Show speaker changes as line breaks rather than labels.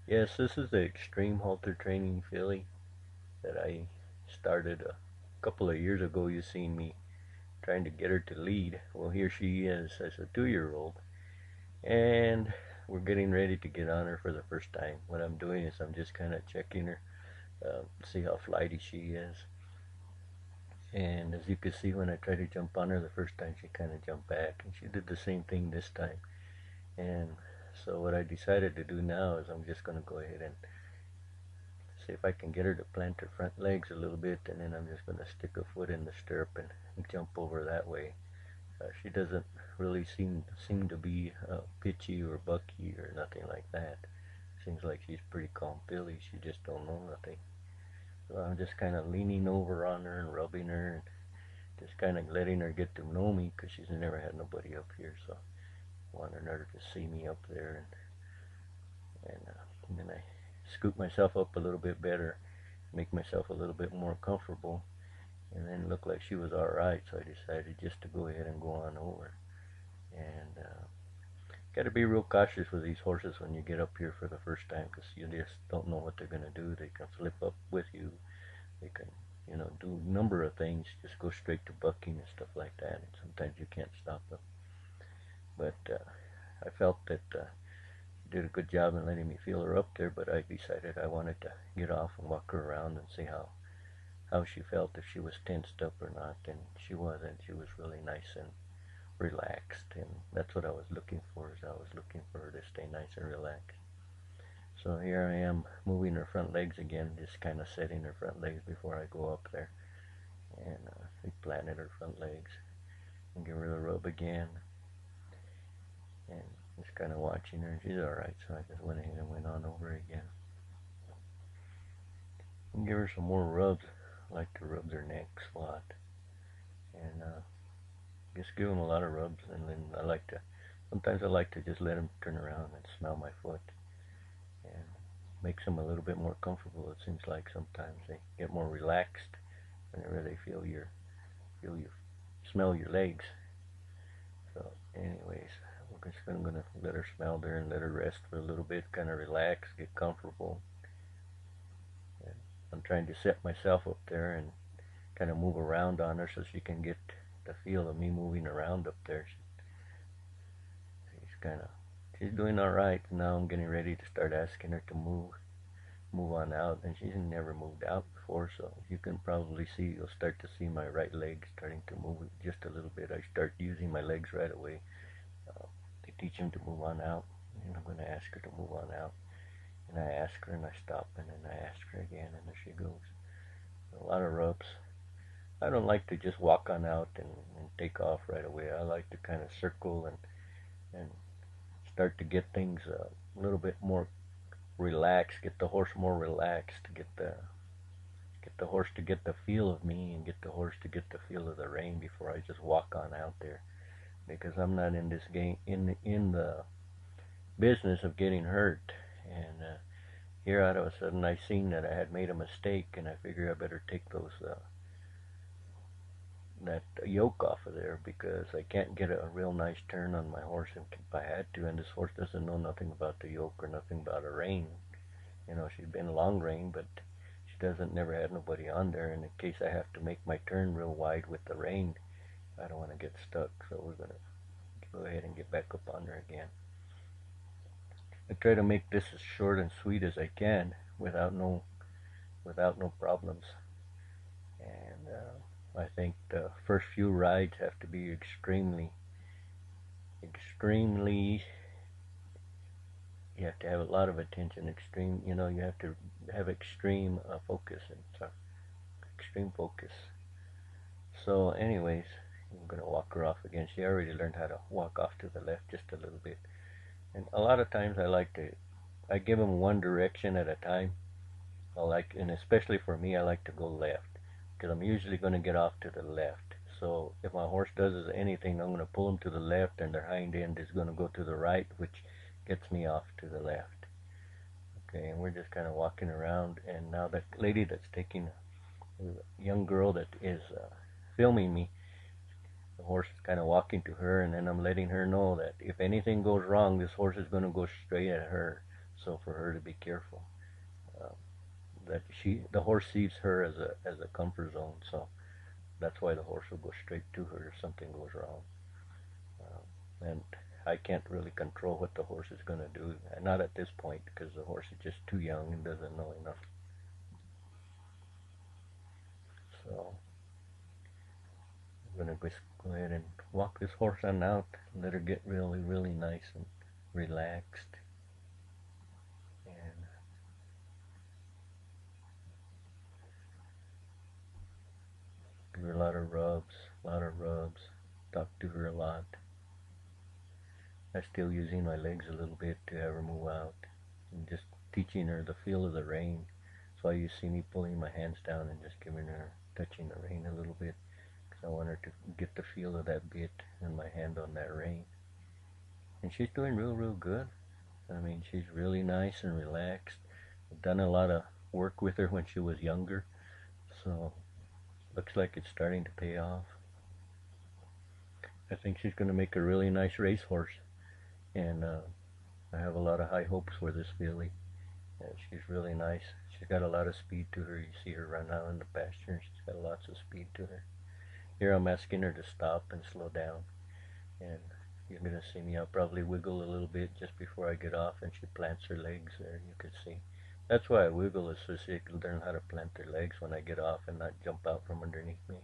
Yes, this is the Extreme Halter training filly that I started a couple of years ago. You seen me trying to get her to lead. Well, here she is as a 2-year-old, and we're getting ready to get on her for the first time. What I'm doing is I'm just kind of checking her, see how flighty she is. And as you can see, when I tried to jump on her the first time, she kind of jumped back, and she did the same thing this time. And so what I decided to do now is I'm just going to go ahead and see if I can get her to plant her front legs a little bit, and then I'm just going to stick a foot in the stirrup and jump over that way. She doesn't really seem to be pitchy or bucky or nothing like that. Seems like she's pretty calm filly. She just don't know nothing. So I'm just kind of leaning over on her and rubbing her and just kind of letting her get to know me, because she's never had nobody up here. So wanting her to see me up there, and then I scoop myself up a little bit better, make myself a little bit more comfortable, and then it looked like she was alright, so I decided just to go ahead and go on over. And got to be real cautious with these horses when you get up here for the first time, because you just don't know what they're going to do. They can flip up with you. They can, do a number of things, just go straight to bucking and stuff like that, and sometimes you can't stop them. But I felt that did a good job in letting me feel her up there, but I decided I wanted to get off and walk her around and see how she felt, if she was tensed up or not. And she wasn't. She was really nice and relaxed, and that's what I was looking for. Is I was looking for her to stay nice and relaxed. So here I am moving her front legs again, just kind of setting her front legs before I go up there, and we planted her front legs and give her the rub again, and just kind of watching her. She's all right, so I just went ahead and went on over again and give her some more rubs. I like to rub their necks a lot, and just give them a lot of rubs, and then sometimes I like to just let them turn around and smell my foot, and makes them a little bit more comfortable. It seems like sometimes they get more relaxed whenever they feel your, smell your legs. So anyways, I'm gonna let her smell there and let her rest for a little bit, kind of relax, get comfortable. And I'm trying to set myself up there and kind of move around on her so she can get the feel of me moving around up there. She's doing all right. Now I'm getting ready to start asking her to move on out, and she's never moved out before, so you can probably see, you'll start to see my right leg starting to move just a little bit. I start using my legs right away to teach him to move on out, and I'm going to ask her to move on out, and I ask her and I stop, and then I ask her again, and there she goes. A lot of rubs. I don't like to just walk on out and take off right away. I like to kind of circle and start to get things a little bit more relaxed, get the horse more relaxed, get the horse to get the feel of me, and get the horse to get the feel of the rein before I just walk on out there, because I'm not in this game in the business of getting hurt. And here out of a sudden I seen that I had made a mistake, and I figured I better take that yoke off of there, because I can't get a real nice turn on my horse if I had to, and this horse doesn't know nothing about the yoke or nothing about a rein. She's been long rein, but she doesn't never had nobody on there, and in case I have to make my turn real wide with the rein, I don't want to get stuck. So we're gonna go ahead and get back up on her again. I try to make this as short and sweet as I can without no problems. And I think the first few rides have to be extremely. You have to have a lot of attention. You have to have extreme focus and extreme focus. So, anyways, I'm gonna walk her off again. She already learned how to walk off to the left just a little bit. And a lot of times I give them one direction at a time. And especially for me, I like to go left, because I'm usually going to get off to the left. So if my horse does anything, I'm going to pull them to the left, and their hind end is going to go to the right, which gets me off to the left. Okay, and we're just kind of walking around, and now that lady that's taking a young girl that is filming me, the horse is kind of walking to her, and then I'm letting her know that if anything goes wrong, this horse is going to go straight at her. so for her to be careful. Uh, that the horse sees her as a comfort zone, so that's why the horse will go straight to her if something goes wrong. And I can't really control what the horse is going to do, not at this point, because the horse is just too young and doesn't know enough. So I'm going to just go ahead and walk this horse on out, let her get really, really nice and relaxed, and give her a lot of rubs, talk to her a lot. I'm still using my legs a little bit to have her move out, and just teaching her the feel of the rein. So you see me pulling my hands down and just giving her, touching the rein a little bit, because I want her to get the feel of that bit and my hand on that rein. And she's doing real, real good. I mean, she's really nice and relaxed. I've done a lot of work with her when she was younger, so looks like it's starting to pay off. I think she's going to make a really nice racehorse, and I have a lot of high hopes for this filly. She's really nice. She's got a lot of speed to her. You see her run out in the pasture, and she's got lots of speed to her. Here I'm asking her to stop and slow down, and you're going to see me. I'll probably wiggle a little bit just before I get off, and she plants her legs there. You can see. That's why I wiggle, is so she can learn how to plant her legs when I get off and not jump out from underneath me.